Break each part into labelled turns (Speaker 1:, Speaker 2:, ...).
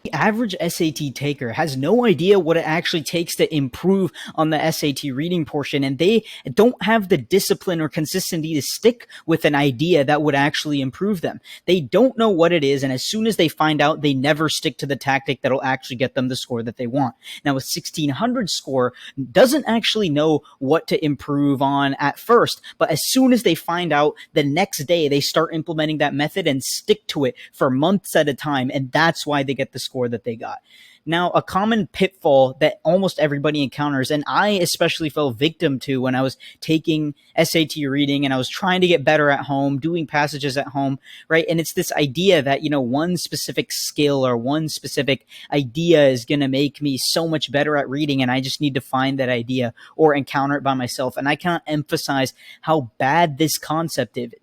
Speaker 1: The average SAT taker has no idea what it actually takes to improve on the SAT reading portion, and they don't have the discipline or consistency to stick with an idea that would actually improve them. They don't know what it is, and as soon as they find out, they never stick to the tactic that'll actually get them the score that they want. Now, a 1600 score doesn't actually know what to improve on at first, but as soon as they find out, the next day they start implementing that method and stick to it for months at a time, and that's why they get the score that they got. Now, a common pitfall that almost everybody encounters, and I especially fell victim to when I was taking SAT reading and I was trying to get better at home, doing passages at home, right? And it's this idea that, one specific skill or one specific idea is going to make me so much better at reading, and I just need to find that idea or encounter it by myself. And I cannot emphasize how bad this concept is.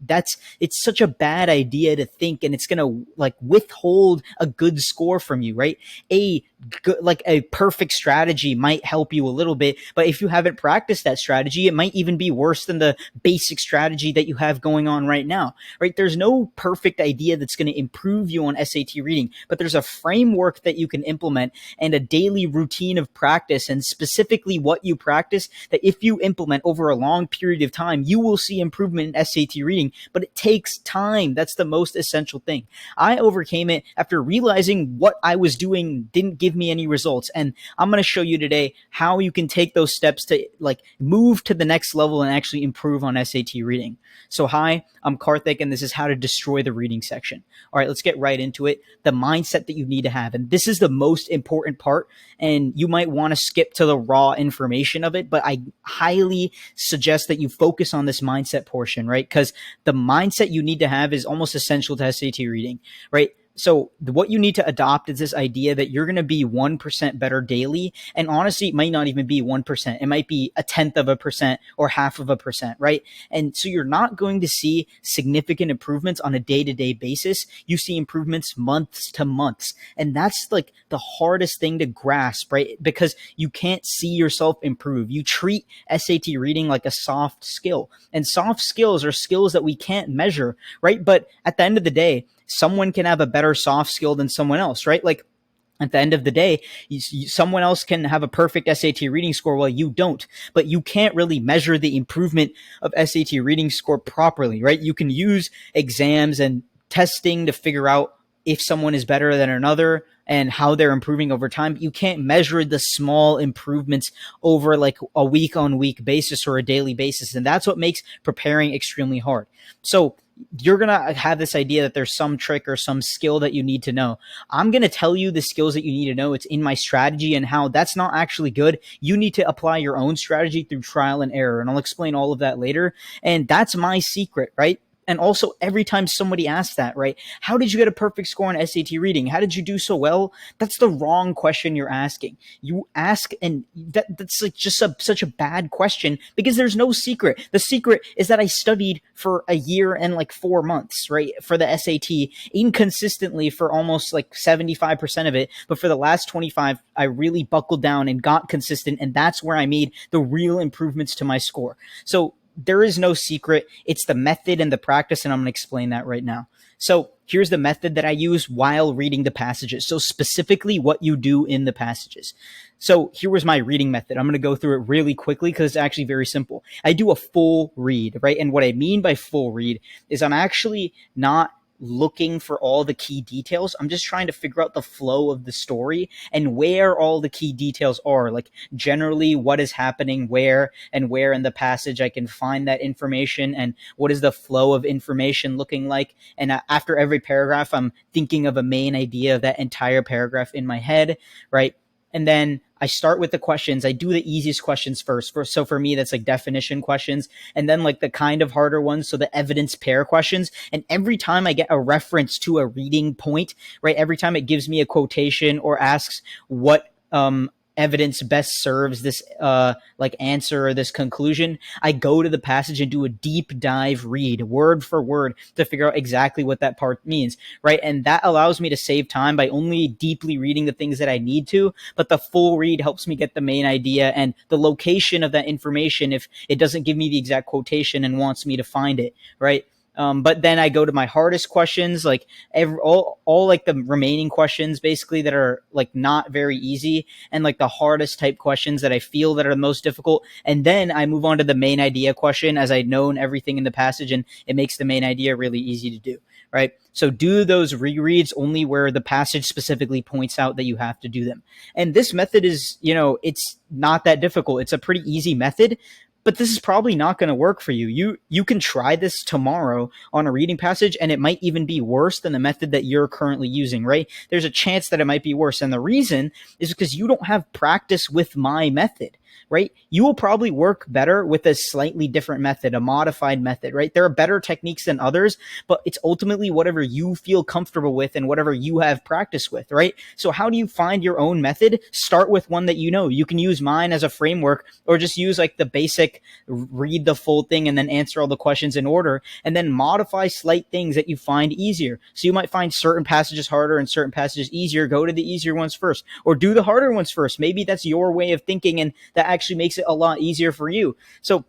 Speaker 1: It's such a bad idea to think, and it's going to withhold a good score from you, right? A perfect strategy might help you a little bit, but if you haven't practiced that strategy, it might even be worse than the basic strategy that you have going on right now, right? There's no perfect idea that's going to improve you on SAT reading, but there's a framework that you can implement and a daily routine of practice, and specifically what you practice, that if you implement over a long period of time, you will see improvement in SAT reading, but it takes time. That's the most essential thing. I overcame it after realizing what I was doing didn't give me any results. And I'm going to show you today how you can take those steps to move to the next level and actually improve on SAT reading. So hi, I'm Karthik, and this is how to destroy the reading section. All right, let's get right into it. The mindset that you need to have. And this is the most important part. And you might want to skip to the raw information of it, but I highly suggest that you focus on this mindset portion, right? Because the mindset you need to have is almost essential to SAT reading, right? So what you need to adopt is this idea that you're going to be 1% better daily. And honestly, it might not even be 1%. It might be 0.1% or 0.5%, right? And so you're not going to see significant improvements on a day-to-day basis. You see improvements months to months. And that's the hardest thing to grasp, right? Because you can't see yourself improve. You treat SAT reading like a soft skill. And soft skills are skills that we can't measure, right? But at the end of the day, someone can have a better soft skill than someone else, right? At the end of the day, someone else can have a perfect SAT reading score while you don't, but you can't really measure the improvement of SAT reading score properly, right? You can use exams and testing to figure out if someone is better than another and how they're improving over time. You can't measure the small improvements over a week on week basis or a daily basis. And that's what makes preparing extremely hard. So you're going to have this idea that there's some trick or some skill that you need to know. I'm going to tell you the skills that you need to know. It's in my strategy, and how that's not actually good. You need to apply your own strategy through trial and error. And I'll explain all of that later. And that's my secret, right? And also, every time somebody asks that, right? How did you get a perfect score on SAT reading? How did you do so well? That's the wrong question you're asking. You ask, and that's such a bad question, because there's no secret. The secret is that I studied for a year and 4 months, right? For the SAT, inconsistently for almost 75% of it. But for the last 25, I really buckled down and got consistent. And that's where I made the real improvements to my score. So there is no secret. It's the method and the practice, and I'm going to explain that right now. So here's the method that I use while reading the passages. So specifically what you do in the passages. So here was my reading method. I'm going to go through it really quickly because it's actually very simple. I do a full read, right? And what I mean by full read is I'm actually not looking for all the key details. I'm just trying to figure out the flow of the story and where all the key details are, generally what is happening where and where in the passage I can find that information, and what is the flow of information looking like. And after every paragraph, I'm thinking of a main idea of that entire paragraph in my head, right? And then I start with the questions. I do the easiest questions first. So for me, that's definition questions, and then the kind of harder ones. So the evidence pair questions. And every time I get a reference to a reading point, right? Every time it gives me a quotation or asks what evidence best serves this answer or this conclusion, I go to the passage and do a deep dive read word for word to figure out exactly what that part means, right? And that allows me to save time by only deeply reading the things that I need to, but the full read helps me get the main idea and the location of that information if it doesn't give me the exact quotation and wants me to find it, right? But then I go to my hardest questions, like all like the remaining questions basically that are like not very easy, and like the hardest type questions that I feel that are the most difficult. And then I move on to the main idea question as I'd known everything in the passage, and it makes the main idea really easy to do. Right. So do those rereads only where the passage specifically points out that you have to do them. And this method is, it's not that difficult. It's a pretty easy method, but this is probably not going to work for you. You can try this tomorrow on a reading passage, and it might even be worse than the method that you're currently using, right? There's a chance that it might be worse. And the reason is because you don't have practice with my method, right? You will probably work better with a slightly different method, a modified method, right? There are better techniques than others, but it's ultimately whatever you feel comfortable with and whatever you have practice with, right? So how do you find your own method? Start with one that you know. You can use mine as a framework, or just use like the basic read the full thing and then answer all the questions in order, and then modify slight things that you find easier. So you might find certain passages harder and certain passages easier. Go to the easier ones first, or do the harder ones first. Maybe that's your way of thinking, and that actually makes it a lot easier for you. So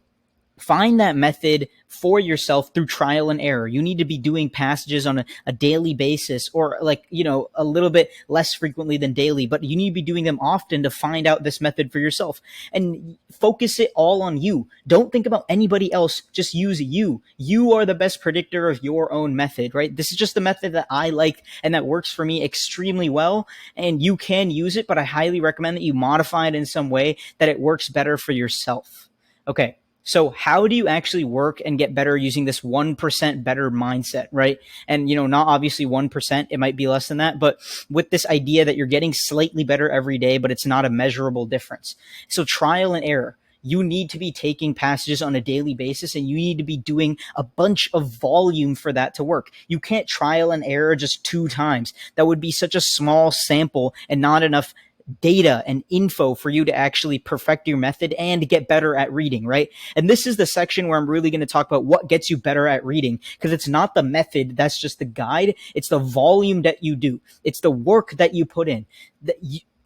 Speaker 1: find that method for yourself through trial and error. You need to be doing passages on a daily basis, or like, a little bit less frequently than daily, but you need to be doing them often to find out this method for yourself, and focus it all on you. Don't think about anybody else. Just use you. You are the best predictor of your own method, right? This is just the method that I like and that works for me extremely well. And you can use it, but I highly recommend that you modify it in some way that it works better for yourself. Okay. So how do you actually work and get better using this 1% better mindset, right? And, not obviously 1%, it might be less than that, but with this idea that you're getting slightly better every day, but it's not a measurable difference. So trial and error. You need to be taking passages on a daily basis, and you need to be doing a bunch of volume for that to work. You can't trial and error just 2 times. That would be such a small sample and not enough data and info for you to actually perfect your method and get better at reading, right? And this is the section where I'm really going to talk about what gets you better at reading, because it's not the method, that's just the guide. It's the volume that you do. It's the work that you put in.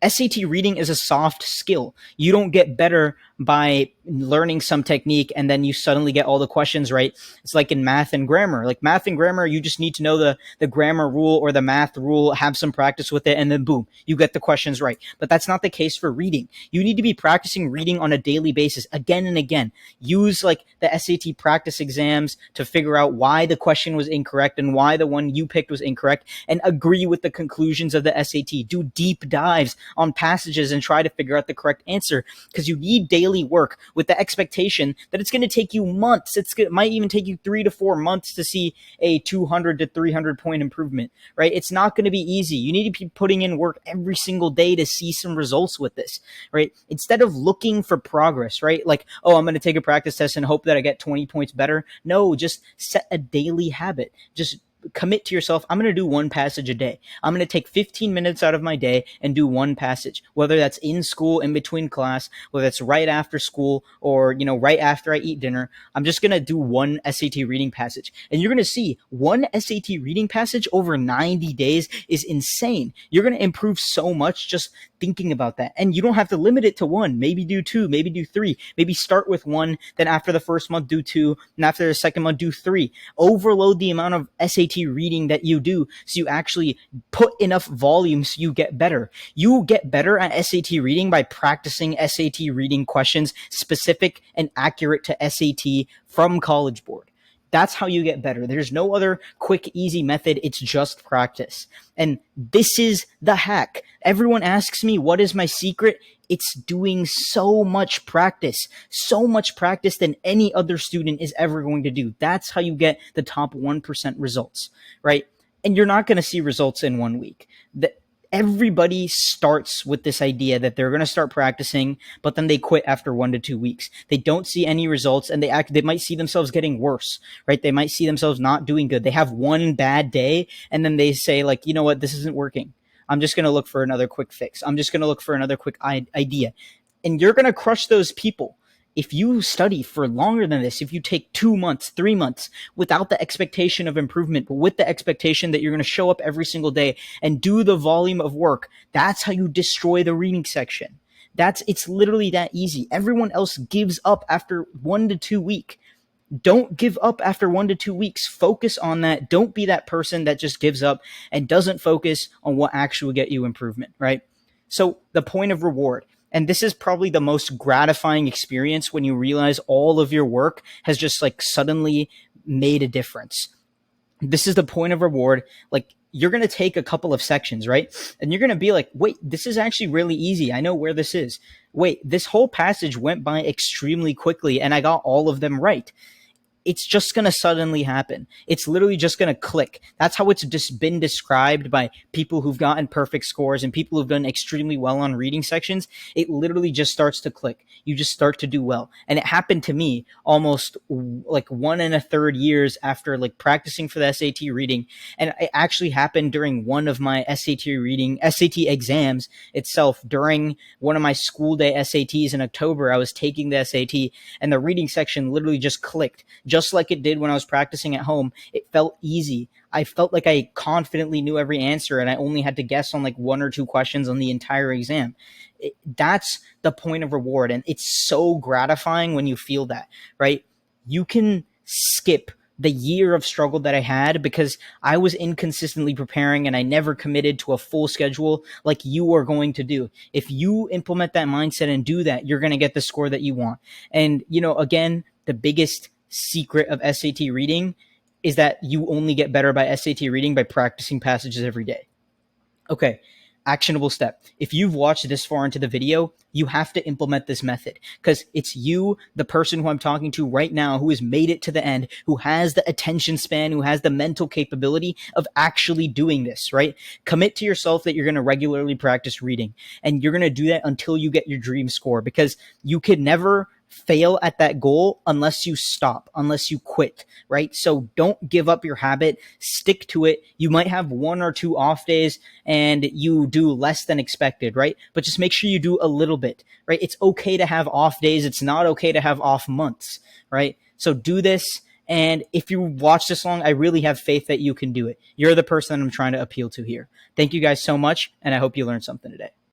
Speaker 1: SAT reading is a soft skill. You don't get better by learning some technique and then you suddenly get all the questions right. It's like in math and grammar. Like math and grammar, you just need to know the grammar rule or the math rule, have some practice with it, and then boom, you get the questions right. But that's not the case for reading. You need to be practicing reading on a daily basis again and again. Use like the SAT practice exams to figure out why the question was incorrect and why the one you picked was incorrect, and agree with the conclusions of the SAT. Do deep dives on passages and try to figure out the correct answer, because you need daily work with the expectation that it's going to take you months. It might even take you 3 to 4 months to see a 200 to 300 point improvement, right? It's not going to be easy. You need to be putting in work every single day to see some results with this, right? Instead of looking for progress, right? Like, oh, I'm going to take a practice test and hope that I get 20 points better. No, just set a daily habit. Just commit to yourself. I'm going to do one passage a day. I'm going to take 15 minutes out of my day and do one passage, whether that's in school, in between class, whether it's right after school, or, right after I eat dinner. I'm just going to do one SAT reading passage. And you're going to see one SAT reading passage over 90 days is insane. You're going to improve so much just thinking about that. And you don't have to limit it to one. Maybe do 2, maybe do 3, maybe start with 1, then after the first month do 2, and after the second month do 3. Overload the amount of SAT reading that you do so you actually put enough volume so you get better. You get better at SAT reading by practicing SAT reading questions specific and accurate to SAT from College Board. That's how you get better. There's no other quick, easy method. It's just practice. And this is the hack. Everyone asks me, what is my secret? It's doing so much practice than any other student is ever going to do. That's how you get the top 1% results, right? And you're not going to see results in 1 week. Everybody starts with this idea that they're going to start practicing, but then they quit after 1 to 2 weeks. They don't see any results, and they might see themselves getting worse, right? They might see themselves not doing good. They have one bad day, and then they say, like, you know what, this isn't working. I'm just going to look for another quick fix. I'm just going to look for another quick idea. And you're going to crush those people. If you study for longer than this, if you take 2 months, 3 months without the expectation of improvement, but with the expectation that you're going to show up every single day and do the volume of work, that's how you destroy the reading section. It's literally that easy. Everyone else gives up after 1 to 2 weeks. Don't give up after 1 to 2 weeks. Focus on that. Don't be that person that just gives up and doesn't focus on what actually will get you improvement, right? So the point of reward. And this is probably the most gratifying experience when you realize all of your work has just like suddenly made a difference. This is the point of reward. Like, you're going to take a couple of sections, right? And you're going to be like, wait, this is actually really easy. I know where this is. Wait, this whole passage went by extremely quickly and I got all of them right. It's just going to suddenly happen. It's literally just going to click. That's how it's just been described by people who've gotten perfect scores and people who've done extremely well on reading sections. It literally just starts to click. You just start to do well. And it happened to me almost like 1.25 years after like practicing for the SAT reading. And it actually happened during one of my SAT exams itself. During one of my school day SATs in October, I was taking the SAT and the reading section literally just clicked. Just like it did when I was practicing at home. It felt easy. I felt like I confidently knew every answer and I only had to guess on like 1 or 2 questions on the entire exam. That's the point of reward. And it's so gratifying when you feel that, right? You can skip the year of struggle that I had because I was inconsistently preparing and I never committed to a full schedule like you are going to do. If you implement that mindset and do that, you're going to get the score that you want. And, again, the biggest secret of SAT reading is that you only get better by SAT reading by practicing passages every day. Okay, actionable step. If you've watched this far into the video, you have to implement this method because it's you, the person who I'm talking to right now, who has made it to the end, who has the attention span, who has the mental capability of actually doing this, right? Commit to yourself that you're going to regularly practice reading and you're going to do that until you get your dream score because you could never fail at that goal unless you stop, unless you quit, right? So don't give up your habit, stick to it. You might have 1 or 2 off days and you do less than expected, right? But just make sure you do a little bit, right? It's okay to have off days. It's not okay to have off months, right? So do this. And if you watch this long, I really have faith that you can do it. You're the person I'm trying to appeal to here. Thank you guys so much. And I hope you learned something today.